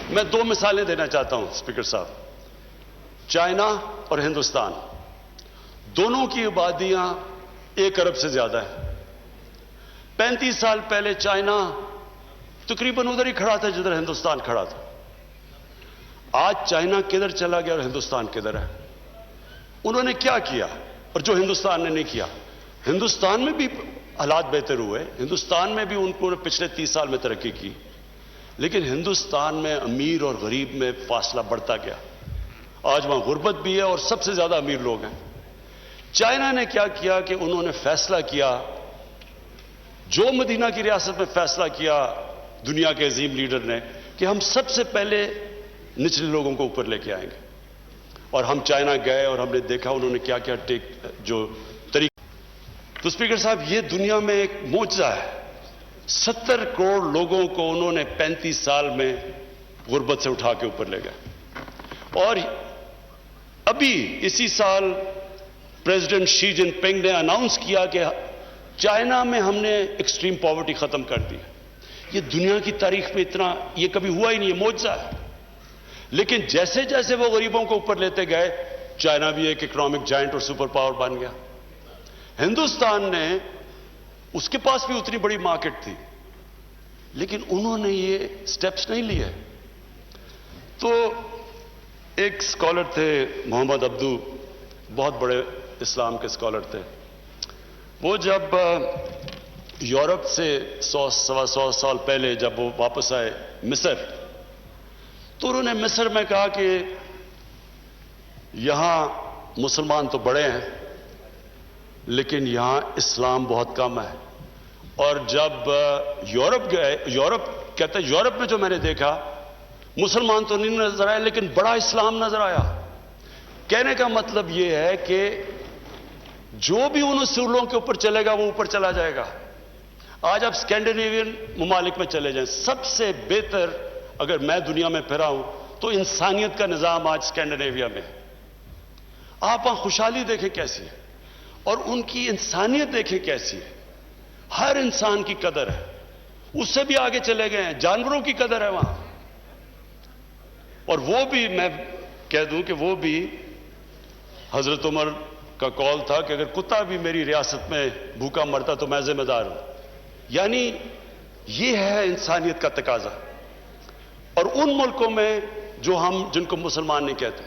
میں دو مثالیں دینا چاہتا ہوں اسپیکر صاحب. چائنا اور ہندوستان دونوں کی آبادیاں 1 ارب سے زیادہ ہیں. 35 سال پہلے چائنا تقریباً ادھر ہی کھڑا تھا جدھر ہندوستان کھڑا تھا. آج چائنا کدھر چلا گیا اور ہندوستان کدھر ہے؟ انہوں نے کیا کیا اور جو ہندوستان نے نہیں کیا؟ ہندوستان میں بھی حالات بہتر ہوئے، ہندوستان میں بھی ان کو پچھلے 30 سال میں ترقی کی، لیکن ہندوستان میں امیر اور غریب میں فاصلہ بڑھتا گیا. آج وہاں غربت بھی ہے اور سب سے زیادہ امیر لوگ ہیں. چائنا نے کیا کیا کہ انہوں نے فیصلہ کیا، جو مدینہ کی ریاست میں فیصلہ کیا دنیا کے عظیم لیڈر نے، کہ ہم سب سے پہلے نچلے لوگوں کو اوپر لے کے آئیں گے. اور ہم چائنا گئے اور ہم نے دیکھا انہوں نے کیا کیا جو طریقہ. تو اسپیکر صاحب یہ دنیا میں ایک معجزہ ہے. 70 کروڑ لوگوں کو انہوں نے 35 سال میں غربت سے اٹھا کے اوپر لے گئے. اور ابھی اسی سال پریزیڈنٹ شی جن پنگ نے اناؤنس کیا کہ چائنا میں ہم نے ایکسٹریم پاورٹی ختم کر دی. یہ دنیا کی تاریخ میں اتنا یہ کبھی ہوا ہی نہیں، یہ معجزہ ہے. لیکن جیسے جیسے وہ غریبوں کو اوپر لیتے گئے، چائنا بھی ایک اکنامک جائنٹ اور سپر پاور بن گیا. ہندوستان نے، اس کے پاس بھی اتنی بڑی مارکیٹ تھی، لیکن انہوں نے یہ سٹیپس نہیں لیے. تو ایک سکالر تھے محمد عبدو، بہت بڑے اسلام کے سکالر تھے. وہ جب یورپ سے 100-125 سال پہلے جب وہ واپس آئے مصر، تو انہوں نے مصر میں کہا کہ یہاں مسلمان تو بڑے ہیں لیکن یہاں اسلام بہت کم ہے. اور جب یورپ گئے، کہتے ہیں یورپ میں جو میں نے دیکھا مسلمان تو نہیں نظر آئے لیکن بڑا اسلام نظر آیا. کہنے کا مطلب یہ ہے کہ جو بھی ان اصولوں کے اوپر چلے گا وہ اوپر چلا جائے گا. آج آپ اسکینڈینیوین ممالک میں چلے جائیں، سب سے بہتر اگر میں دنیا میں پھرا ہوں تو انسانیت کا نظام آج اسکینڈینیویا میں ہے. آپ وہاں خوشحالی دیکھیں کیسی ہے اور ان کی انسانیت دیکھیں کیسی ہے. ہر انسان کی قدر ہے. اس سے بھی آگے چلے گئے ہیں، جانوروں کی قدر ہے وہاں. اور وہ بھی میں کہہ دوں کہ وہ بھی حضرت عمر کا قول تھا کہ اگر کتا بھی میری ریاست میں بھوکا مرتا تو میں ذمہ دار ہوں. یعنی یہ ہے انسانیت کا تقاضا. اور ان ملکوں میں جو ہم جن کو مسلمان نہیں کہتے،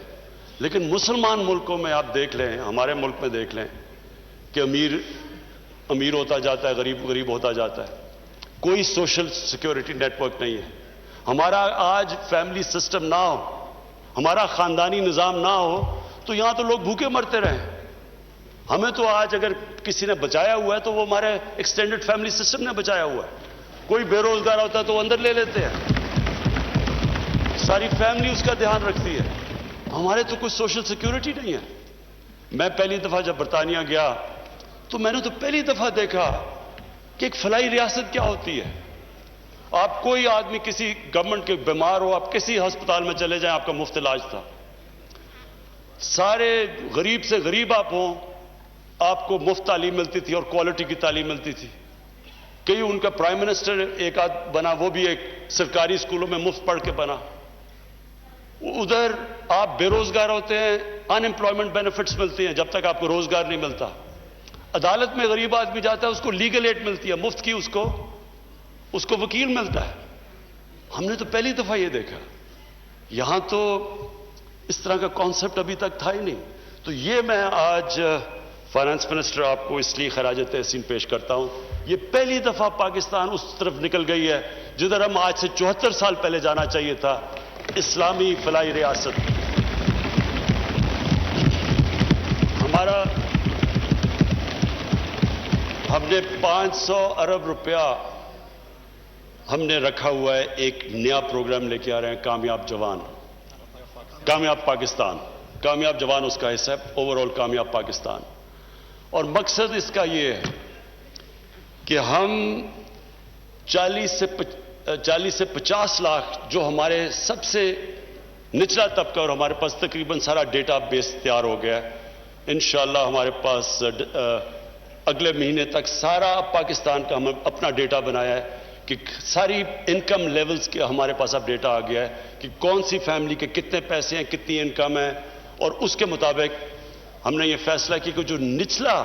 لیکن مسلمان ملکوں میں آپ دیکھ لیں، ہمارے ملک میں دیکھ لیں کہ امیر امیر ہوتا جاتا ہے، غریب غریب ہوتا جاتا ہے. کوئی سوشل سیکیورٹی نیٹ ورک نہیں ہے. ہمارا آج فیملی سسٹم نہ ہو، ہمارا خاندانی نظام نہ ہو تو یہاں تو لوگ بھوکے مرتے رہے. ہمیں تو آج اگر کسی نے بچایا ہوا ہے تو وہ ہمارے ایکسٹینڈڈ فیملی سسٹم نے بچایا ہوا ہے. کوئی بے روزگار ہوتا ہے تو وہ اندر لے لیتے ہیں، ساری فیملی اس کا دھیان رکھتی ہے. ہمارے تو کوئی سوشل سیکیورٹی نہیں ہے. میں پہلی دفعہ جب برطانیہ گیا تو میں نے تو پہلی دفعہ دیکھا کہ ایک فلاحی ریاست کیا ہوتی ہے. آپ کوئی آدمی کسی گورنمنٹ کے بیمار ہو، آپ کسی ہسپتال میں چلے جائیں، آپ کا مفت علاج تھا. سارے غریب سے غریب آپ ہوں، آپ کو مفت تعلیم ملتی تھی اور کوالٹی کی تعلیم ملتی تھی. کئی ان کا پرائم منسٹر ایک آدھ بنا، وہ بھی ایک سرکاری اسکولوں میں مفت پڑھ کے بنا. ادھر آپ بے روزگار ہوتے ہیں، ان امپلائمنٹ بینیفٹس ملتی ہیں جب تک آپ کو روزگار نہیں ملتا. عدالت میں غریب آدمی جاتا ہے، اس کو لیگل ایڈ ملتی ہے مفت کی، اس کو وکیل ملتا ہے. ہم نے تو پہلی دفعہ یہ دیکھا. یہاں تو اس طرح کا کانسیپٹ ابھی تک تھا ہی نہیں. تو یہ میں آج فائنانس منسٹر آپ کو اس لیے خراج تحسین پیش کرتا ہوں. یہ پہلی دفعہ پاکستان اس طرف نکل گئی ہے جدھر ہم آج سے 74 سال پہلے جانا چاہیے تھا، اسلامی فلاحی ریاست. ہم نے 500 ارب روپیہ ہم نے رکھا ہوا ہے. ایک نیا پروگرام لے کے آ رہے ہیں، کامیاب جوان، کامیاب پاکستان. کامیاب جوان اس کا حصہ ہے، اوور آل کامیاب پاکستان. اور مقصد اس کا یہ ہے کہ ہم 40 سے 50 لاکھ جو ہمارے سب سے نچلا طبقہ، اور ہمارے پاس تقریباً سارا ڈیٹا بیس تیار ہو گیا ہے. انشاءاللہ ہمارے پاس اگلے مہینے تک سارا پاکستان کا ہم اپنا ڈیٹا بنایا ہے کہ ساری انکم لیولز کے ہمارے پاس اب ڈیٹا آ گیا ہے کہ کون سی فیملی کے کتنے پیسے ہیں, کتنی انکم ہے, اور اس کے مطابق ہم نے یہ فیصلہ کیا کہ جو نچلا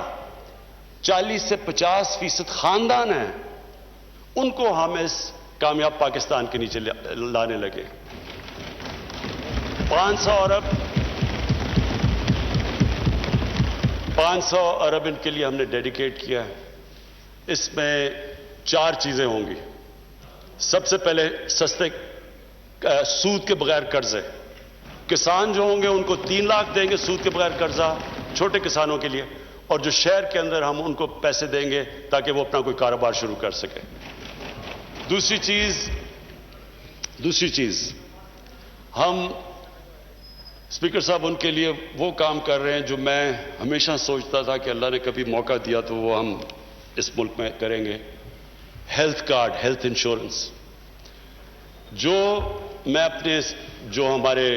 40 سے 50% خاندان ہیں ان کو ہم اس کامیاب پاکستان کے نیچے لانے لگے. 500 ارب ان کے لیے ہم نے ڈیڈیکیٹ کیا ہے. اس میں 4 چیزیں ہوں گی. سب سے پہلے سستے سود کے بغیر قرضے. کسان جو ہوں گے ان کو 3 لاکھ دیں گے سود کے بغیر قرضہ چھوٹے کسانوں کے لیے, اور جو شہر کے اندر ہم ان کو پیسے دیں گے تاکہ وہ اپنا کوئی کاروبار شروع کر سکے. دوسری چیز ہم اسپیکر صاحب ان کے لیے وہ کام کر رہے ہیں جو میں ہمیشہ سوچتا تھا کہ اللہ نے کبھی موقع دیا تو وہ ہم اس ملک میں کریں گے. Health card, health insurance. جو میں اپنے جو ہمارے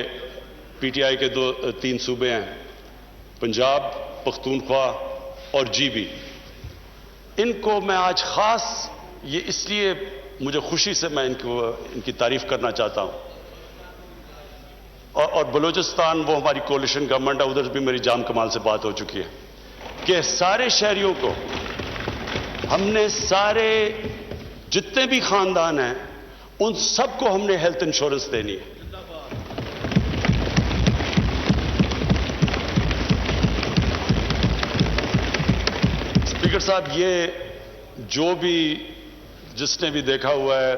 پی ٹی آئی کے 3 صوبے ہیں, پنجاب, پختونخوا اور جی بی, ان کو میں آج خاص یہ اس لیے مجھے خوشی سے میں ان کی تعریف کرنا چاہتا ہوں. اور بلوچستان وہ ہماری کولیشن گورنمنٹ ہے, ادھر بھی میری جام کمال سے بات ہو چکی ہے کہ سارے شہریوں کو ہم نے سارے جتنے بھی خاندان ہیں ان سب کو ہم نے ہیلتھ انشورنس دینی ہے. اسپیکر صاحب یہ جو بھی جس نے بھی دیکھا ہوا ہے,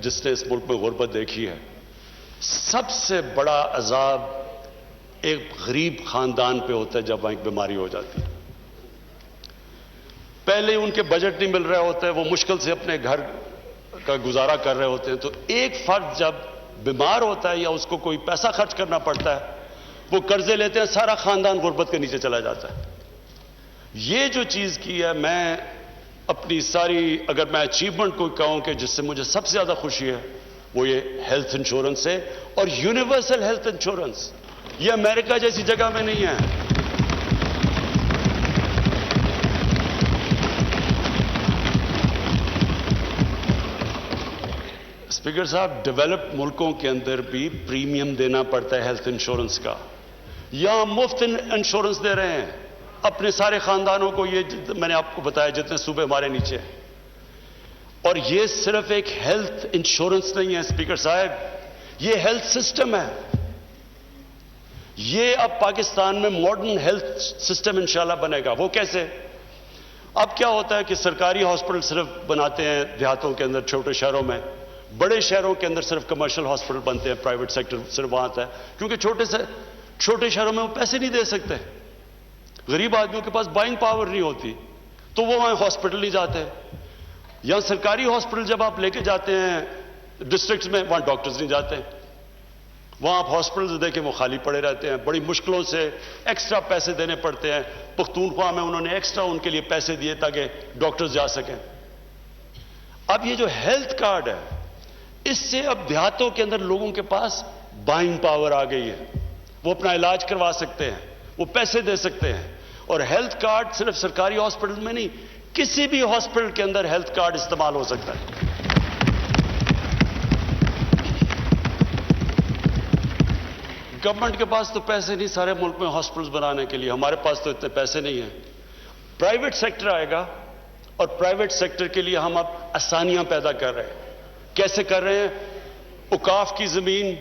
جس نے اس ملک میں غربت دیکھی ہے, سب سے بڑا عذاب ایک غریب خاندان پہ ہوتا ہے جب وہاں ایک بیماری ہو جاتی ہے. پہلے ان کے بجٹ نہیں مل رہا ہوتا ہے, وہ مشکل سے اپنے گھر کا گزارا کر رہے ہوتے ہیں, تو ایک فرد جب بیمار ہوتا ہے یا اس کو کوئی پیسہ خرچ کرنا پڑتا ہے وہ قرضے لیتے ہیں, سارا خاندان غربت کے نیچے چلا جاتا ہے. یہ جو چیز کی ہے, میں اپنی ساری اگر میں اچیومنٹ کو کہوں کہ جس سے مجھے سب سے زیادہ خوشی ہے وہ یہ ہیلتھ انشورنس ہے, اور یونیورسل ہیلتھ انشورنس. یہ امریکہ جیسی جگہ میں نہیں ہے. اسپیکر صاحب, ڈیولپڈ ملکوں کے اندر بھی پریمیم دینا پڑتا ہے ہیلتھ انشورنس کا. یہاں مفت انشورنس دے رہے ہیں اپنے سارے خاندانوں کو. یہ میں نے آپ کو بتایا جتنے صوبے ہمارے نیچے ہیں. اور یہ صرف ایک ہیلتھ انشورنس نہیں ہے اسپیکر صاحب, یہ ہیلتھ سسٹم ہے. یہ اب پاکستان میں ماڈرن ہیلتھ سسٹم انشاءاللہ بنے گا. وہ کیسے؟ اب کیا ہوتا ہے کہ سرکاری ہاسپٹل صرف بناتے ہیں دیہاتوں کے اندر, چھوٹے شہروں میں. بڑے شہروں کے اندر صرف کمرشل ہاسپٹل بنتے ہیں, پرائیویٹ سیکٹر صرف وہاں آتا ہے, کیونکہ چھوٹے شہروں میں وہ پیسے نہیں دے سکتے. غریب آدمیوں کے پاس بائنگ پاور نہیں ہوتی, تو وہ وہاں ہاسپٹل نہیں جاتے. یہاں سرکاری ہاسپٹل جب آپ لے کے جاتے ہیں ڈسٹرکٹس میں, وہاں ڈاکٹرز نہیں جاتے. وہاں آپ ہاسپٹلز دیکھیں وہ خالی پڑے رہتے ہیں, بڑی مشکلوں سے ایکسٹرا پیسے دینے پڑتے ہیں. پختونخوا میں انہوں نے ایکسٹرا ان کے لیے پیسے دیے تاکہ ڈاکٹرز جا سکیں. اب یہ جو ہیلتھ کارڈ ہے, اس سے اب دیہاتوں کے اندر لوگوں کے پاس بائنگ پاور آ گئی ہے. وہ اپنا علاج کروا سکتے ہیں, وہ پیسے دے سکتے ہیں. اور ہیلتھ کارڈ صرف سرکاری ہاسپٹل میں نہیں, کسی بھی ہاسپٹل کے اندر ہیلتھ کارڈ استعمال ہو سکتا ہے. گورنمنٹ کے پاس تو پیسے نہیں سارے ملک میں ہاسپٹلز بنانے کے لیے, ہمارے پاس تو اتنے پیسے نہیں ہیں. پرائیویٹ سیکٹر آئے گا, اور پرائیویٹ سیکٹر کے لیے ہم اب آسانیاں پیدا کر رہے ہیں. کیسے کر رہے ہیں؟ اوقاف کی زمین,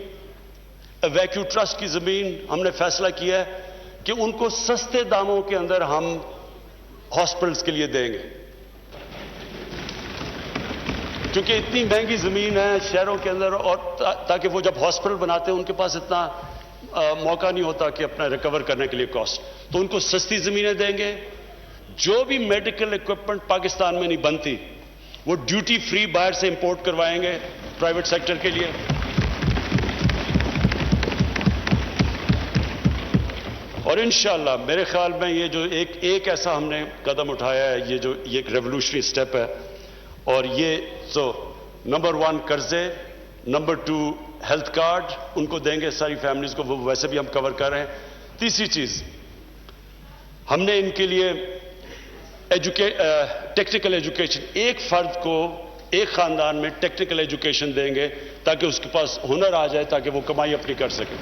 ویکیو ٹرسٹ کی زمین ہم نے فیصلہ کیا ہے کہ ان کو سستے داموں کے اندر ہم ہاسپٹلز کے لیے دیں گے, کیونکہ اتنی مہنگی زمین ہے شہروں کے اندر, اور تاکہ وہ جب ہاسپٹل بناتے ہیں ان کے پاس اتنا موقع نہیں ہوتا کہ اپنا ریکور کرنے کے لیے کاسٹ, تو ان کو سستی زمینیں دیں گے. جو بھی میڈیکل اکوپمنٹ پاکستان میں نہیں بنتی وہ ڈیوٹی فری باہر سے امپورٹ کروائیں گے پرائیویٹ سیکٹر کے لیے. اور انشاءاللہ میرے خیال میں یہ جو ایک ایسا ہم نے قدم اٹھایا ہے, یہ ایک ریولوشنری سٹیپ ہے. اور یہ نمبر 1 قرضے, نمبر 2 ہیلتھ کارڈ ان کو دیں گے ساری فیملیز کو, وہ ویسے بھی ہم کور کر رہے ہیں. تیسری چیز ہم نے ان کے لیے ٹیکنیکل ایجوکیشن, ایک فرد کو ایک خاندان میں ٹیکنیکل ایجوکیشن دیں گے تاکہ اس کے پاس ہنر آ جائے تاکہ وہ کمائی اپنی کر سکے.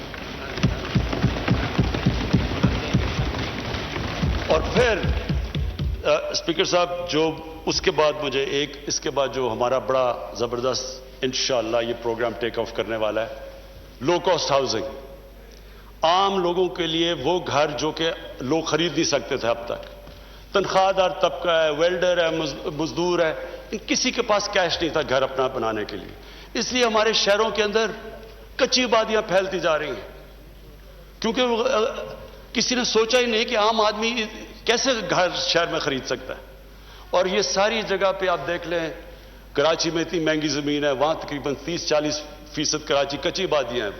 اور پھر اسپیکر صاحب جو اس کے بعد مجھے اس کے بعد جو ہمارا بڑا زبردست انشاءاللہ یہ پروگرام ٹیک آف کرنے والا ہے, لو کاسٹ ہاؤسنگ. عام لوگوں کے لیے وہ گھر جو کہ لوگ خرید نہیں سکتے تھے اب تک. تنخواہ دار طبقہ ہے, ویلڈر ہے, مزدور ہے, کسی کے پاس کیش نہیں تھا گھر اپنا بنانے کے لیے. اس لیے ہمارے شہروں کے اندر کچی آبادیاں پھیلتی جا رہی ہیں, کیونکہ کسی نے سوچا ہی نہیں کہ عام آدمی کیسے گھر شہر میں خرید سکتا ہے. اور یہ ساری جگہ پہ آپ دیکھ لیں, کراچی میں اتنی مہنگی زمین ہے, وہاں تقریباً 30-40% کراچی کچی آبادیاں ہیں,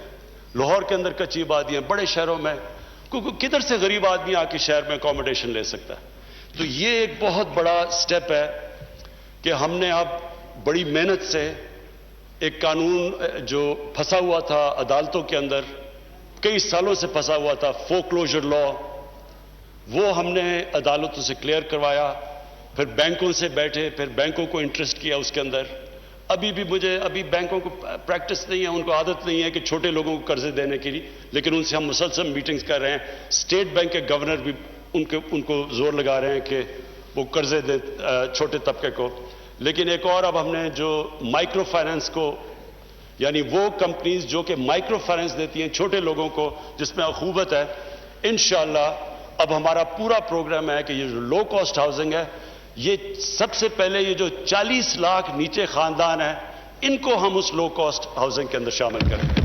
لاہور کے اندر کچی آبادیاں, بڑے شہروں میں کدھر سے غریب آدمی آ کے شہر میں اکوموڈیشن لے سکتا ہے. تو یہ ایک بہت بڑا سٹیپ ہے کہ ہم نے اب بڑی محنت سے ایک قانون جو پھنسا ہوا تھا عدالتوں کے اندر, کئی سالوں سے پھنسا ہوا تھا, فورکلوجر لا, وہ ہم نے عدالتوں سے کلیئر کروایا. پھر بینکوں سے بیٹھے, پھر بینکوں کو انٹرسٹ کیا اس کے اندر. ابھی بینکوں کو پریکٹس نہیں ہے, ان کو عادت نہیں ہے کہ چھوٹے لوگوں کو قرضے دینے کے لیے, لیکن ان سے ہم مسلسل میٹنگز کر رہے ہیں. اسٹیٹ بینک کے گورنر بھی ان کو زور لگا رہے ہیں کہ وہ قرضے دیں چھوٹے طبقے کو. لیکن ایک اور اب ہم نے جو مائکرو فائنانس کو, یعنی وہ کمپنیز جو کہ مائکرو فائنانس دیتی ہیں چھوٹے لوگوں کو جس میں اخوبت ہے, انشاءاللہ اب ہمارا پورا پروگرام ہے کہ یہ جو لو کاسٹ ہاؤسنگ ہے, یہ سب سے پہلے یہ جو 40 لاکھ نیچے خاندان ہیں ان کو ہم اس لو کاسٹ ہاؤسنگ کے اندر شامل کریں.